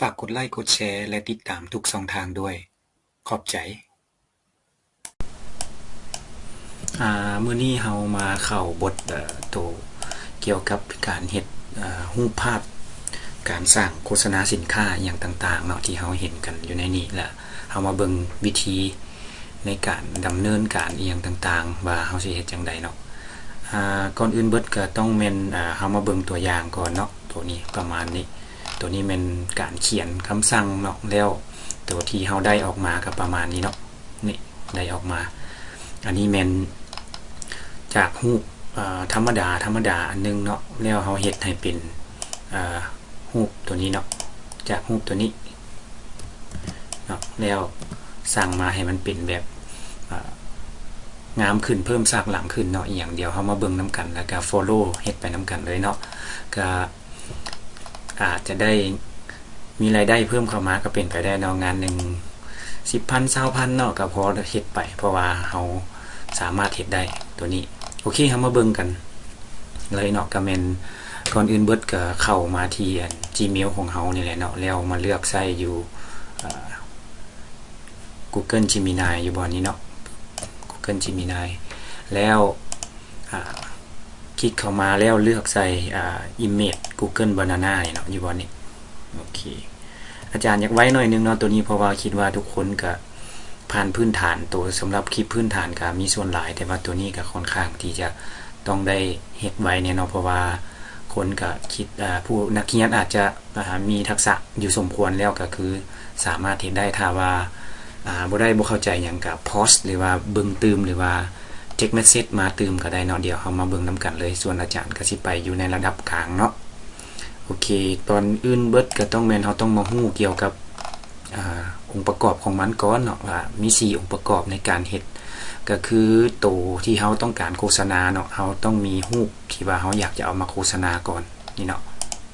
ฝากกดไลค์กดแชร์และติดตามทุกช่องทางด้วยขอบใจมื้อนี้เฮามาเข้าบทตัวเกี่ยวกับการเฮ็ดรูปภาพการสร้างโฆษณาสินค้าอย่างต่างๆเนาะที่เฮาเห็นกันอยู่ในนี้และเฮามาเบิ่งวิธีในการดำเนินการอีหยังต่างๆว่าเฮาสิเฮ็ดจังไดเนาะก่อนอื่นเบิดก็ต้องแม่นเฮามาเบิ่งตัวอย่างก่อนเนาะตัวนี้ประมาณนี้ตัวนี้เป็นการเขียนคำสั่งเนาะแล้วตัวที่เฮาได้ออกมาก็ประมาณนี้เนาะนี่ได้ออกมาอันนี้แม่นจากรูปธรรมดาอันนึงเนาะแล้วเฮาเฮ็ดให้เป็นรูปตัวนี้เนาะจากรูปตัวนี้เนาะแล้วสั่งมาให้มันเป็นแบบงามขึ้นเพิ่มซากหลังขึ้นเนาะอีกอย่างเดียวเฮามาเบิ่งนำกันแล้วก็ follow เฮ็ดไปนำกันเลยเนาะก็อาจจะได้มีรายได้เพิ่มเข้ามาก็เป็นไปได้เนาะงานนึง 10,000 20,000 เนาะก็พอเฮ็ดไปเพราะว่าเฮาสามารถเฮ็ดได้ตัวนี้โอเคเฮามาเบิ่งกันเลยเนาะก็แม่นก่อนอื่นเบิดก็เข้ามาที่ Gmail ของเฮานี่แหละเนาะแล้วมาเลือกใส่อยู่Google Gemini อยู่บ่นี้เนาะ Google Gemini แล้วคลิกเข้ามาแล้วเลือกใส่image Google Banana เนาะอยู่บ่นี้โอเคอาจารย์อยากไว้หน่อยนึงเนาะตัวนี้เพราะว่าคิดว่าทุกคนก็ผ่านพื้นฐานตัวสำหรับคลิปพื้นฐานก็มีส่วนหลายแต่ว่าตัวนี้ก็ค่อนข้างที่จะต้องได้เฮ็ดไว้เนี่ยเนาะเพราะว่าคนก็คิดผู้นักเรียนอาจจะมีทักษะอยู่สมควรแล้วก็คือสามารถเฮ็ดได้ถ้าว่าบ่เข้าใจหยังก็พอสหรือว่าเบิ่งตืมหรือว่าเช็คเมสเสจมาตืมก็ได้เนาะเดี๋ยวเฮามาเบิ่งนำกันเลยส่วนอาจารย์ก็สิไปอยู่ในระดับกลางเนาะโอเคตอนอื่นเบิดก็ต้องแม่นเฮาต้องมาฮู้เกี่ยวกับองค์ประกอบของมันก่อนเนาะว่ามี4องค์ประกอบในการเฮ็ดก็คือตัวที่เฮาต้องการโฆษณาเนาะเฮาต้องมีรูปที่ว่าเฮาอยากจะเอามาโฆษณาก่อนนี่เนาะ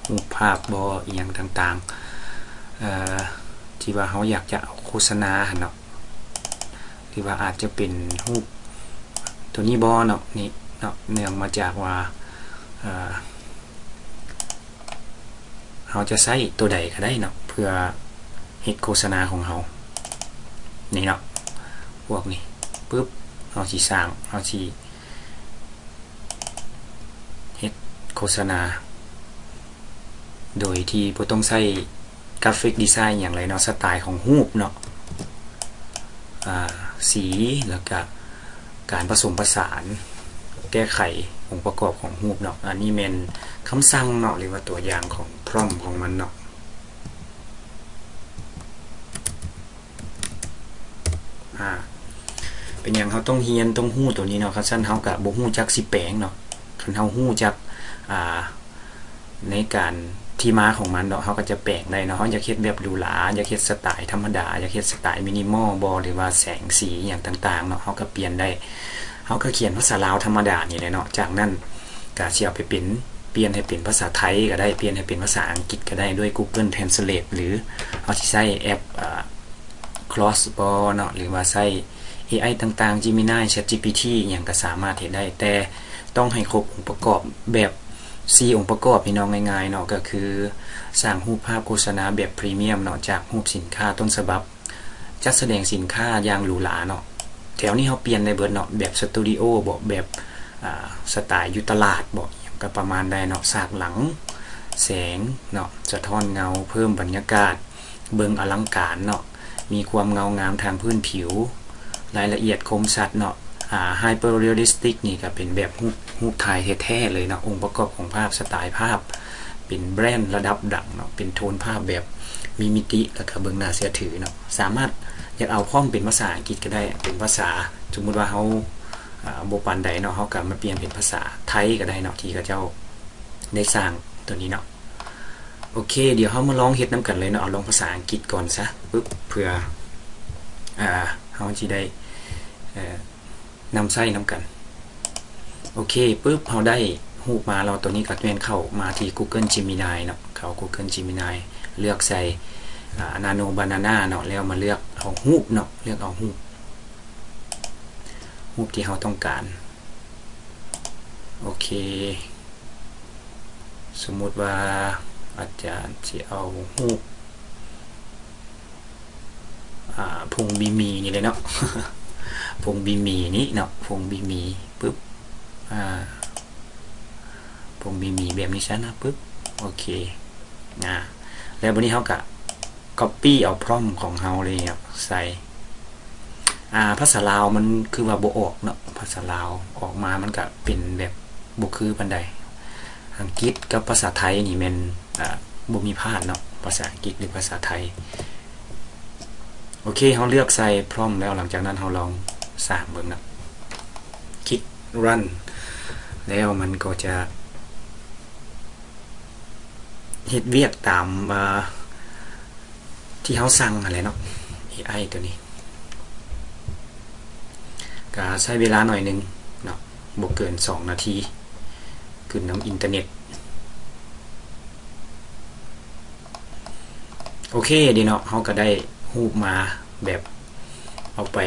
รูปภาพบ่อีหยังต่างๆที่ว่าเฮาอยากจะเอาโฆษณาเนาะที่ว่าอาจจะเป็นรูปตัวนี้บ่เนาะนี่เนาะเนื่องมาจากว่าเฮาจะใช้ตัวใดก็ได้เนาะเพื่อเฮ็ดโฆษณาของเฮานี่เนาะพวกนี้ปึ๊บเฮาสิสร้างเฮาสิเฮ็ดโฆษณาโดยที่บ่ต้องใช้กราฟิกดีไซน์หยังเลยเนาะสไตล์ของรูปเนาะสีแล้วก็การผสมผสานแก้ไของค์ประกอบของรูปเนาะอันนี้แม่นคำสั่งเนาะหรือว่าตัวอย่างของพร้อมของมันเนาะเป็นหยังเฮาต้องเรียนต้องฮู้ตัวนี้เนาะคันซั่นเฮาก็บ่ฮู้จักสิแปลงเนาะคันเฮาฮู้จักในการที่มาของมันเนาะเฮาก็จะแปลงได้เนาะเฮาอยากเฮ็ดแบบหรูหราอยากเฮ็ดสไตล์ธรรมดาอยากเฮ็ดสไตล์มินิมอลบ่หรือว่าแสงสีหยังต่างๆเนาะเฮาก็เปลี่ยนได้เฮาก็เขียนภาษาลาวธรรมดานี่แหละเนาะจากนั้นก็สิเอาไปเป็นเปลี่ยนให้เป็นภาษาไทยก็ได้เปลี่ยนให้เป็นภาษาอังกฤษก็ได้ด้วย Google Translate หรือเฮาสิใช้แอปCrossbot เนาะหรือว่าใช้ AI ต่างๆ Gemini ChatGPT หยังก็สามารถเฮ็ดได้แต่ต้องให้ครบองค์ประกอบแบบ4องค์ประกอบพี่น้องง่ายๆเนาะก็คือสร้างรูปภาพโฆษณาแบบพรีเมียมเนาะจากรูปสินค้าต้นฉบับจัดแสดงสินค้าอย่างหรูหราเนาะแถวนี้เฮาเปลี่ยนได้เบิดเนาะแบบสตูดิโอบ่แบบสไตล์อยู่ตลาดบ่ก็ประมาณได้เนาะฉากหลังแสงเนาะสะท้อนเงาเพิ่มบรรยากาศเบิ่งอลังการเนาะมีความเงางามทางพื้นผิวรายละเอียดคมชัดเนาะhyper realistic นี่ก็เป็นแบบรูปถ่ายแท้ๆเลยเนาะองค์ประกอบของภาพสไตล์ภาพเป็นแบรนด์ระดับดังเนาะเป็นโทนภาพแบบมีมิติแล้วก็เบิ่งน่าเชื่อถือเนาะสามารถอยากเอาพร้อมเป็นภาษาอังกฤษก็ได้เป็นภาษาสมมุติว่าเฮาบ่ปานใดเนาะเฮาก็มาเปลี่ยนเป็นภาษาไทยก็ได้เนาะที่เขาเจ้าได้สร้างตัวนี้เนาะโอเคเดี๋ยวเฮามาลองเฮ็ดนำกันเลยเนาะเอาลองภาษาอังกฤษก่อนซะปึ๊บเพื่อเฮาสิได้นำใช้นำกันโอเคปึ๊บเฮาได้รูปมาเราตัวนี้ก็แม่นเข้ามาที่ Google Gemini เนาะเข้า Google Gemini เลือกใส่Nano Banana เนาะแล้วมาเลือกเอารูปเนาะเลือกเอารูปที่เฮาต้องการโอเคสมมุติว่าอาจารย์สิเอารูป ผงบีมีนี่เลยเนาะ ผงบีมีนี่เนาะผงบีมีปึ๊บผงบีมีแบบนี้ซะนะปึ๊บโอเคแล้ววันนี้เขาก็ copy เอาพร้อมของเฮาเลยครับใส่ภาษาลาวมันคือว่าบ่ออกเนาะภาษาลาวออกมามันก็เป็นแบบบ่คือปานใดอังกฤษกับภาษาไทยนี่แม่นบ่มีพลาดเนาะภาษาอังกฤษหรือภาษาไทยโอเคเฮาเลือกใส่พร้อมแล้วหลังจากนั้นเฮาลองสร้างเบิ่งนะคลิก run แล้วมันก็จะเฮ็ดเวียกตามที่เฮาสั่งอะไรเนาะ AI ตัวนี้ก็ใช้เวลาหน่อยนึงเนาะบ่เกิน2นาทีขึ้นน้ำอินเทอร์เน็ตโอเคดีเนาะเฮาก็ได้รูปมาแบบเอาไป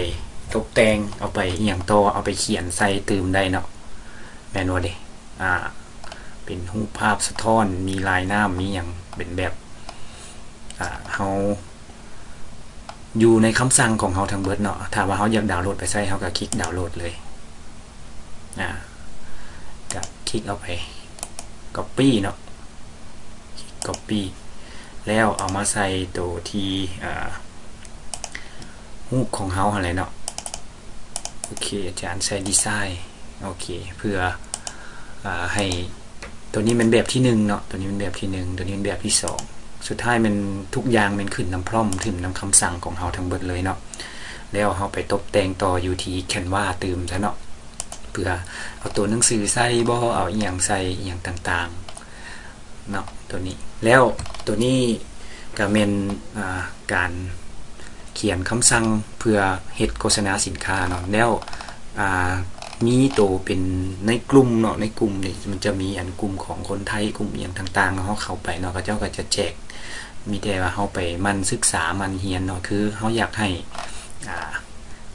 ตกแต่งเอาไปอหย่างต่อเอาไปเขียนใส่เติมได้เนาะแม่นบ่เด้เป็นรูปภาพสะท้อนมีลายน้ำมีอย่างเป็นแบบเฮาอยู่ในคำสั่งของเฮาทั้งเบิดเนาะถ้าว่าเฮาอยากดาวน์โหลดไปใช้เฮาก็คลิกดาวน์โหลดเลยก็คลิกเอาไป copy เนาะ copy แล้วเอามาใส่ตัวที่รูปของเฮาอะไรเนาะโอเคอาจารย์ใส่ดีไซน์โอเคเพื่อให้ตัวนี้เป็นแบบที่1เนาะตัวนี้เป็นแบบที่1ตัวนี้เป็นแบบที่2สุดท้ายมันทุกอย่างมันขึ้นน้ำพร้อมถึงน้ำคำสั่งของเฮาทั้งเบิดเลยเนาะแล้วเฮาไปตกแต่งต่ออยู่ที่ Canva เติมซะเนาะเพื่อเอาตัวหนังสือใส่บ่เอาอีหยังใส่อีหยังต่างๆเนาะตัวนี้แล้วตัวนี้ก็เป็นการเขียนคำสั่งเพื่อเฮ็ดโฆษณาสินค้าเนาะแล้วมีตัวเป็นในกลุ่มเนาะในกลุ่มนี่มันจะมีอันกลุ่มของคนไทยกลุ่มอย่างต่างๆเนาะเฮาเข้าไปเนาะก็เจ้าก็จะแจกมีแต่ว่าเฮาไปมันศึกษามันเรียนเนาะคือเฮาอยากให้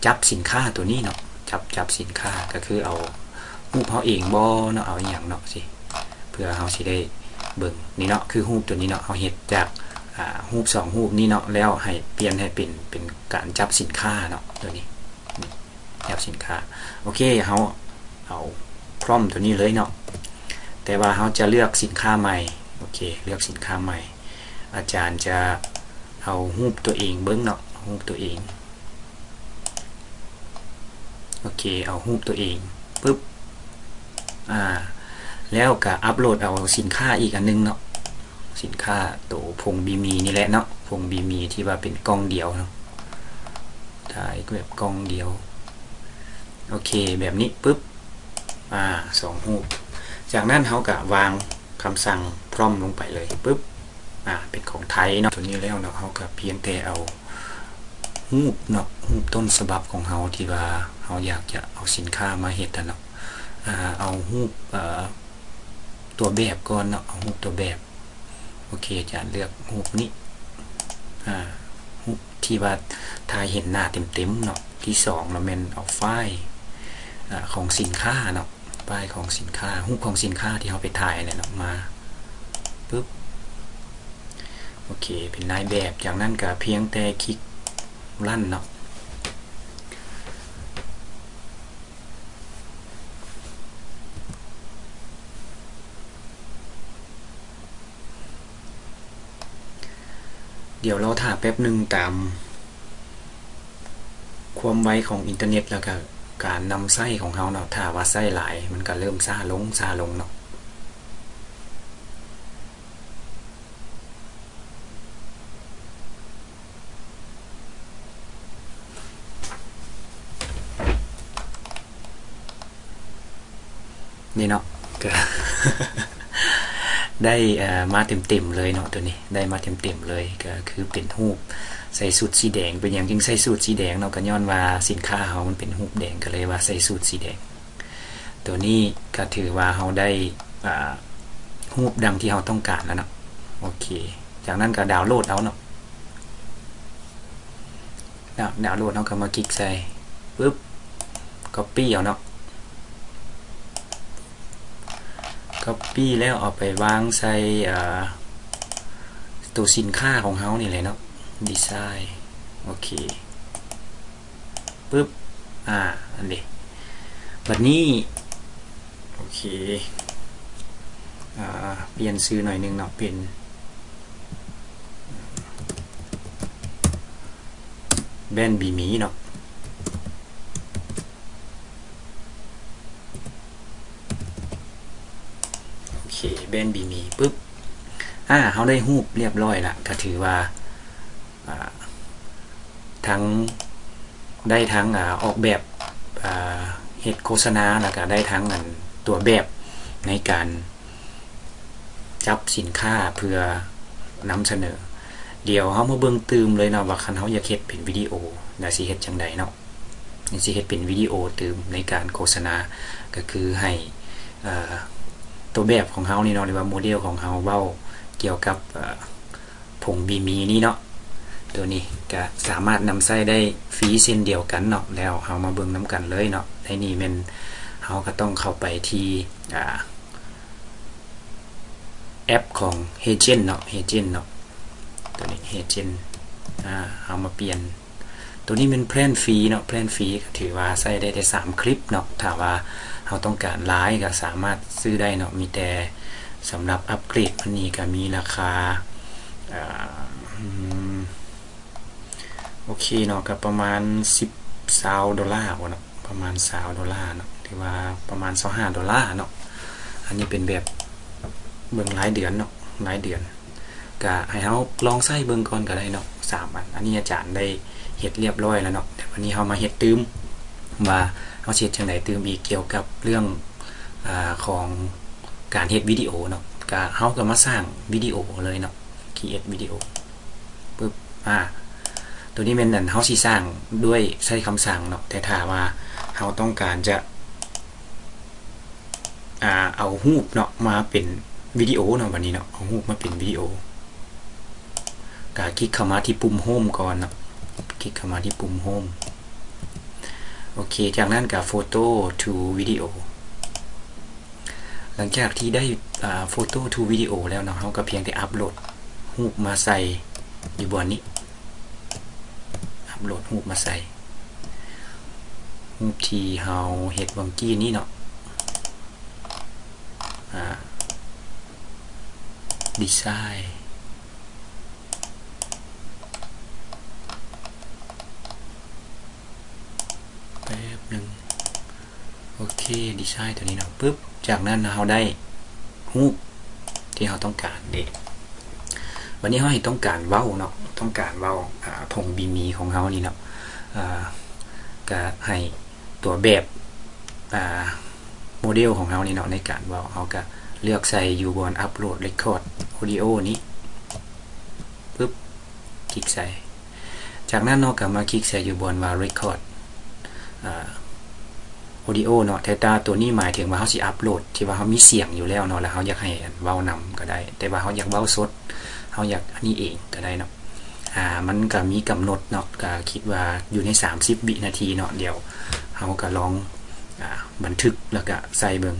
จับสินค้าตัวนี้เนาะจับสินค้าก็คือเอารูปเฮาเองบ่เนาะเอาอีหยังเนาะสิเพื่อเฮาสิได้เบิ่งนี่เนาะคือรูปตัวนี้เนาะเฮาเฮ็ดจากรูป2รูปนี้เนาะแล้วให้เปลี่ยนให้เป็นการจับสินค้าเนาะตัวนี้จับสินค้าโอเคเฮาเอาพร้อมตัวนี้เลยเนาะแต่ว่าเฮาจะเลือกสินค้าใหม่โอเคเลือกสินค้าใหม่อาจารย์จะเอารูปตัวเองเบิ่งเนาะรูปตัวเองโอเคเอารูปตัวเองปึ๊บแล้วก็อัปโหลดเอาสินค้าอีกอันนึงเนาะสินค้าตัวผงบีมีนี่แหละเนาะผงบีมีที่ว่าเป็นกล้องเดียวเนาะถ่ายแบบกล้องเดียวโอเคแบบนี้ปึ๊บ2รูปจากนั้นเขาก็วางคำสั่งพร้อมลงไปเลยปึ๊บเป็นของไทยเนาะตัวนี้แล้วเนาะเขาก็เพียงแต่เอารูปเนาะรูปต้นฉบับของเขาที่ว่าเขาอยากจะเอาสินค้ามาเฮ็ดเนาะเอารูปตัวแบบก่อนเนาะเอารูปตัวแบบโอเคจะเลือกรูปนี้รูปที่ว่าถ่ายเห็นหน้าเต็มๆเนาะที่2เราเป็นเอาไฟล์ของสินค้าเนาะป้ายของสินค้ารูปของสินค้าที่เขาไปถ่ายเนี่ยเนาะมาปึ๊บโอเคเป็นนายแบบจากนั้นก็เพียงแต่คลิกลั่นเนาะเดี๋ยวเราถ่ายแป๊บหนึ่งตามความไวของอินเทอร์เน็ตแล้วก็การนำไส้ของเขาเนาะถ้าว่าไส้หลายมันก็เริ่มซ่าลงเนาะนี่เนาะก็ ได้มาเต็มเลยเนาะตัวนี้ได้มาเต็มเลยก็คือเป็นรูปใส่สูทสีแดงเป็นอย่างจริงใส่สูทสีแดงเนาะก็ย้อนว่าสินค้าเขามันเป็นรูปแดงก็เลยว่าใส่สูทสีแดงตัวนี้ก็ถือว่าเขาได้รูปดังที่เขาต้องการแล้วเนาะโอเคจากนั้นก็ดาวน์โหลดเอาเนาะดาวน์โหลดเขาก็มาคลิกใส่ปึ๊บ copy เอาเนาะcopy แล้วเอาไปวางใส่ตัวสินค้าของเขานี่เลยเนาะดีไซน์โอเค ปึ๊บอันนี้บัดนี้โอเคเปลี่ยนชื่อหน่อยนึงเนาะเป็นแบรนด์บีมีเนาะโอเคแบรนด์บีมีปึ๊บเขาได้รูปเรียบร้อยละก็ถือว่าทั้งได้ทั้งออกแบบเฮ็ดโฆษณาแล้วก็ได้ทั้งตัวแบบในการจับสินค้าเพื่อนำเสนอเดี๋ยวเฮามาเบิ่งตืมเลยเนาะว่าคันเฮาอยากเฮ็ดเป็นวิดีโอน่าสิเฮ็ดจังไดเนาะนี่สิเฮ็ดเป็นวิดีโอตืมในการโฆษณาก็คือให้ตัวแบบของเฮานี่เนาะหรือว่าโมเดลของเฮาเว้าเกี่ยวกับผงบีมีนี่เนาะตัวนี้ก็สามารถนำใช้ได้ฟรีเช่นเดียวกันเนาะแล้วเฮามาเบิ่งนำกันเลยเนาะในนี้แม่นเฮาก็ต้องเข้าไปที่แอปของ Heygen เนาะ Heygen เนาะตัวนี้ Heygen เอามาเปลี่ยนตัวนี้เป็นแพลนฟรีเนาะแพลนฟรีก็ถือว่าใช้ได้3คลิปเนาะถ้าว่าเฮาต้องการหลายก็สามารถซื้อได้เนาะมีแต่สำหรับอัปเกรดอันนี้ก็มีราคาโอเคเนาะก็ประมาณ$10เนาะประมาณ$20เนาะหรือว่าประมาณ$25เนาะอันนี้เป็นแบบเบิ่งหลายเดือนเนาะหลายเดือนก็ให้เฮาลองใช้เบิ่งก่อนก็ได้เนาะ3อันนี้อาจารย์ได้เฮ็ดเรียบร้อยแล้วเนาะแต่วันนี้เฮามาเฮ็ดตืมว่าเฮาเฮ็ดจังได๋ตืมอีกเกี่ยวกับเรื่องของการเฮ็ดวิดีโอเนาะก็เฮาก็มาสร้างวิดีโอเลยเนาะ create วิดีโอปึ๊บตัวนี้เป็นเฮาสิสร้างด้วยใช้คำสั่งเนาะแต่ถ้าว่าเฮาต้องการจะเอารูปเนาะมาเป็นวิดีโอเนาะวันนี้เนาะเอารูปมาเป็นวิดีโอก็คลิกเข้ามาที่ปุ่ม Home ก่อนเนาะคลิกเข้ามาที่ปุ่ม Home โอเคจากนั้นก็ Photo to Video หลังจากที่ได้Photo to Video แล้วเนาะเฮาก็เพียงแต่อัปโหลดรูปมาใส่อยู่บนนี้อัปโหลดรูปมาใส่รูปที่เฮาเฮ็ดวังกี้นี้เนาะดีไซน์แป๊บนึงโอเคดีไซน์ตัวนี้เนาะปึ๊บจากนั้นเราได้รูปที่เราต้องการเด็กวันนี้เราต้องการเว้าเนาะต้องการเว้าผงบีมีของเรานี่เนาะก็ให้ตัวแบบโมเดลของเรานี่เนาะในการเว้าเราก็เลือกใส่อยู่บน Upload Record Audio นี้ปึ๊บคลิกใส่จากนั้นเนาะก็มาคลิกใส่อยู่บนว่า Record Audio เนาะแต่ตัวนี้หมายถึงว่าเฮาสิอัปโหลดที่ว่าเฮามีเสียงอยู่แล้วเนาะแล้วเฮาอยากให้เว้านำก็ได้แต่ว่าเฮาอยากเว้าสดเฮาอยากอันนี้เองก็ได้เนาะมันก็มีกำหนดเนาะก็คิดว่าอยู่ใน30วินาทีเนาะเดี๋ยวเฮาก็ลองบันทึกแล้วก็ใส่เบิ่ง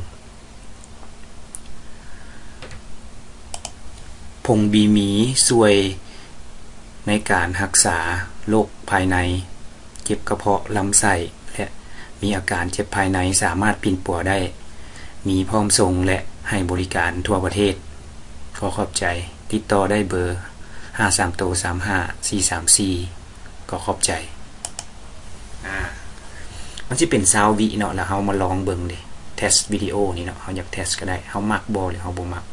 ผงบีมีช่วยในการรักษาโรคภายในเจ็บกระเพาะลำไส้และมีอาการเจ็บภายในสามารถปิ่นปัวได้มีพร้อมส่งและให้บริการทั่วประเทศขอขอบใจติดต่อได้เบอร์5303544ก็ขอบใจมันสิเป็น20วิเนาะแล้วเฮามาลองเบิ่งดิเทสวิดีโอนี่เนาะเฮาอยากเทสก็ได้เฮามักบ่หรือเฮาบ่มัก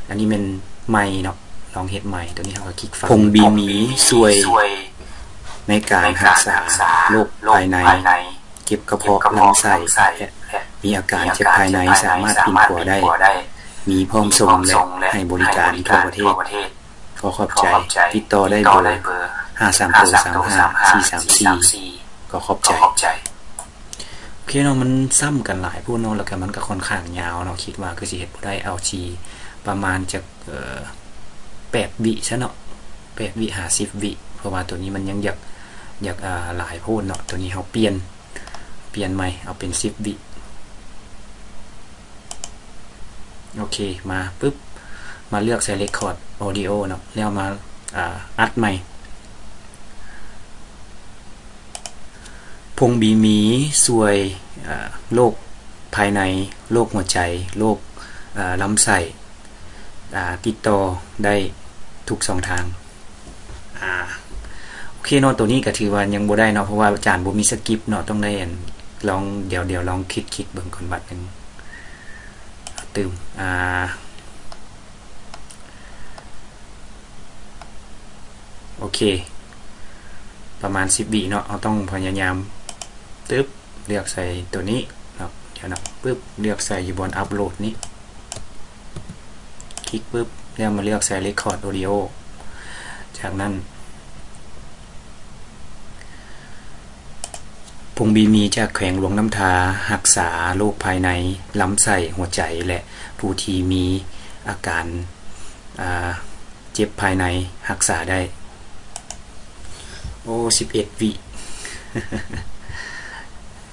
อันนี้มันใหม่เนาะลองเฮ็ดใหม่ตัวนี้เฮาก็คลิกฟังผงบีมีช่วยในการรักษาโรคภายในเจ็บกระเพาะลำไส้มีอาการเจ็บภายในสามารถปิ่นปัวได้มีพร้อมส่งและให้บริการทั่วประเทศขอขอบใจติดต่อได้เบอร์5303544ก็ขอบใจโอเคเนาะมันซ้ำกันหลายผู้เนาะแล้วก็มันก็ค่อนข้างยาวเนาะคิดว่าคือสิเฮ็ดบ่ได้เอาชีประมาณจาก8วิซะเนาะ8วิ50วิเพราะว่าตัวนี้มันยังอยากหลายโพดเนาะตัวนี้เฮาเปลี่ยนใหม่เอาเป็น10วิโอเคมาปึ๊บมาเลือกใส่ Record Audio เนาะแล้วมาอัดใหม่ผ งบีมีช่วยโรคภายในโรคหัวใจโรคลำไส้ติดต่อได้ทุกช่องทางโอเคเนาะตัวนี้ก็ถือว่ายังบ่ได้เนาะเพราะว่าอาจารย์บ่มีสคริปต์เนาะต้องได้ลองเดี๋ยวลองคิดเบิ่งก่อนบัดนึงตื่มโอเคประมาณ10 วิเนาะเราต้องพยายามตึ๊บเลือกใส่ตัวนี้เนาะเดี๋ยวนะปึ๊บเลือกใส่อยู่บนอัปโหลดนี้คลิกปึ๊บแล้วมาเลือกใส่ Record Audio จากนั้นพงบีมีจากแขวงหลวงน้ำทารักษาโรคภายในลำไส้หัวใจและผู้ที่มีอาการเจ็บภายในรักษาได้โอ้11 วิ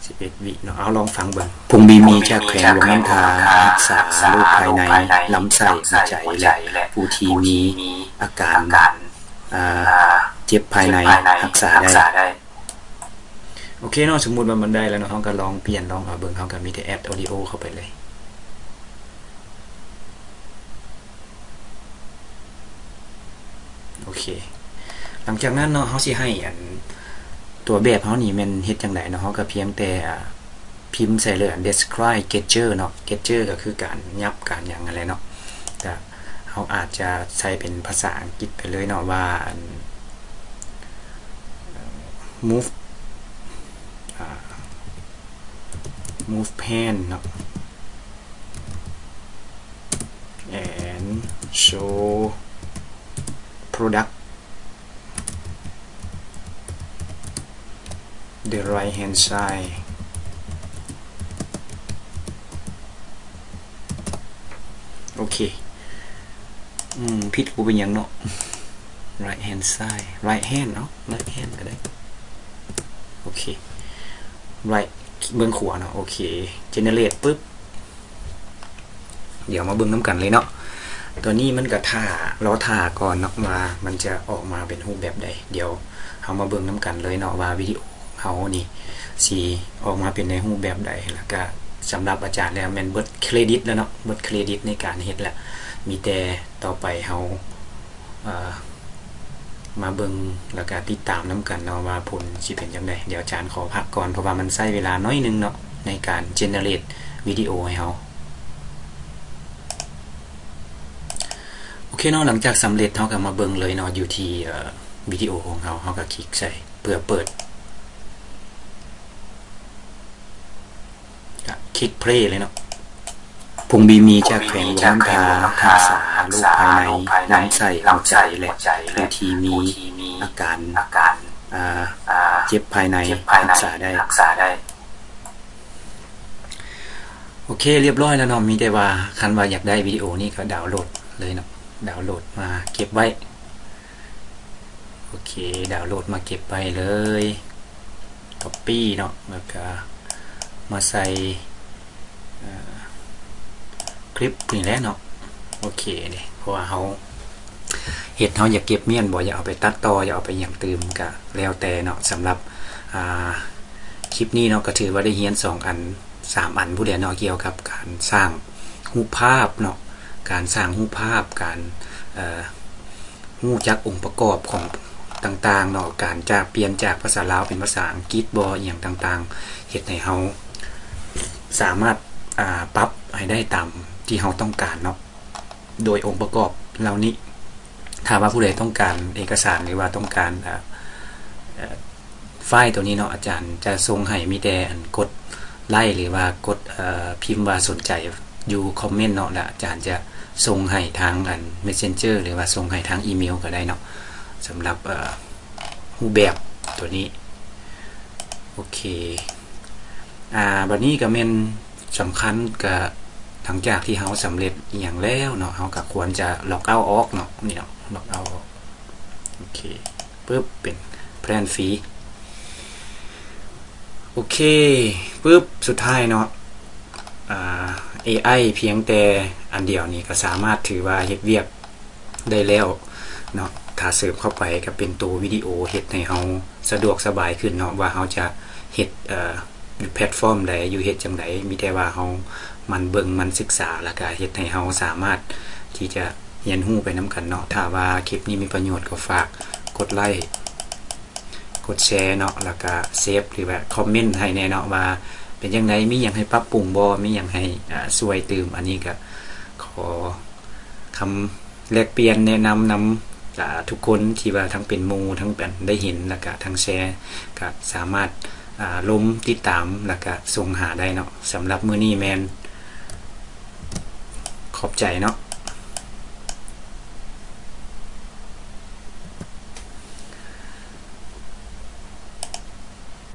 11 วิเนาะเอาลองฟังเบิ่งพงบีมีจากแขวงหลวงน้ำทารักษาโรคภายในลำไส้หัวใจและผู้ที่มีอาการเจ็บภายในรักษาได้โอเคเนาะสมมุติว่ามันได้แล้วเนาะเฮาก็ลองเปลี่ยนลองเอาเบิ่งเฮาก็มีแต่แอดออดิโอเข้าไปเลยโอเคหลังจากนั้นเนาะเฮาสิให้ตัวแบบเฮานี่มันเฮ็ดจังได๋เนาะเฮาก็เพียงแต่พิมพ์ใส่เลย describe gesture เนาะ gesture ก็คือการยับการหยังอะไรเนาะแต่เฮาอาจจะใช้เป็นภาษาอังกฤษไปเลยเนาะว่า move hand เนาะ and show product the right hand side โอเคผิดกูเป็นยังเนาะ right hand side right hand เนาะ right hand ก็ได้โอเค right เบื้องขวาเนาะโอเค generate ปึ๊บเดี๋ยวมาเบื้องน้ำกันเลยเนาะตัวนี้มันก็ล้อท่าก่อนเนาะว่ามันจะออกมาเป็นรูปแบบใดเดี๋ยวเอามาเบื้องน้ำกันเลยเนาะว่าวิดีโอเขานี่สีออกมาเป็นในรูปแบบใดแล้วก็สำหรับอาจารย์แล้วมันเบิดเครดิตแล้วเนาะเบิดเครดิตในการเฮ็ดแล้วมีแต่ต่อไปเฮามาเบิ่งแล้วก็ติดตามน้ำกันเนาะว่าผลสิเป็นจังไดเดี๋ยวอาจารย์ขอพักก่อนเพราะว่ามันใช้เวลาน้อยนึงเนาะในการเจเนเรตวิดีโอให้เฮาโอเคเนาะหลังจากสำเร็จเฮาก็มาเบิ่งเลยเนาะอยู่ที่วิดีโอของเฮาก็คลิกใส่เพื่อเปิดคลิกเพลย์เลยเนาะพงบีมีจากแขวงหลวงน้ำทารักษาโรคภายในลำไส้หัวใจและผู้ที่มีอาการเจ็บภายในรักษาได้โอเคเรียบร้อยแล้วเนาะมีแต่ว่าคันว่าอยากได้วิดีโอนี่ก็ดาวน์โหลดเลยเนาะดาวน์โหลดมาเก็บไว้โอเคดาวน์โหลดมาเก็บไว้เลย copy เนาะแล้วก็มาใส่คลิปนี่แหละเนาะโอเคนี่เพราะว่าเฮาเฮ็ดเฮาอยากเก็บเมียนบ่อยากเอาไปตัดต่ออยากเอาไปหยังตื่มก็แล้วแต่เนาะสำหรับคลิปนี้เนาะก็ถือว่าได้เรียน2อัน3อันผู้ใดเนาะเกี่ยวกับการสร้างรูปภาพเนาะการสร้างรูปภาพการรู้จักองค์ประกอบของต่างๆเนาะการจะเปลี่ยนจากภาษาลาวเป็นภาษาอังกฤษบ่อีหยังต่างๆเฮ็ดให้เฮาสามารถปรับให้ได้ตามที่เฮาต้องการเนาะโดยองค์ประกอบเหล่านี้ถ้าว่าผู้ใดต้องการเอกสารหรือว่าต้องการไฟล์ตัวนี้เนาะอาจารย์จะส่งให้มีแต่กดไลค์หรือว่ากดพิมพ์ว่าสนใจอยู่คอมเมนต์เนาะแล้วอาจารย์จะส่งให้ทางMessenger หรือว่าส่งให้ทางอีเมลก็ได้เนาะสำหรับรูปแบบตัวนี้โอเคบัดนี้ก็แม่นสำคัญกับหลังจากที่เฮาสำเร็จอย่างแล้วเนาะเฮาก็ควรจะล็อกเอาท์ออกเนาะนี่เนาะล็อกเอาท์โอเคปึ๊บเป็นแพลนฟรีโอเคปึ๊บสุดท้ายเนาะAI เพียงแต่อันเดียวนี้ก็สามารถถือว่าเฮ็ดเวียกได้แล้วเนาะถ้าเสริมเข้าไปก็เป็นตัววิดีโอเฮ็ดให้เฮาสะดวกสบายขึ้นเนาะว่าเฮาจะ เฮ็ดอยู่แพลตฟอร์มใดอยู่เฮ็ดจังไดมีแต่ว่าเฮามันเบิ่งมันศึกษาแล้วก็เฮ็ดให้เฮาสามารถที่จะเรียนรู้ไปนํกันเนาะถ้าว่าคลิปนี้มีประโยชน์ก็ฝากกดไลค์กดแชร์เนาะแล้วก็เซฟหรือว่าคอมเมนต์ให้แน่เนาะว่าเป็นจังไดมีหยังให้ปรับปรุงบ่มีหยังให้ช่วยเติมอันนี้ก็ขอคำแลกเปลี่ยนแนะนำทุกคนที่ว่าทั้งเป็นหมู่ทั้งเป็นได้เห็นแล้วก็ทั้งแชร์ก็สามารถลงติดตามแล้วก็ส่งหาได้เนาะสำหรับมื้อนี้แม่นขอบใจเนาะ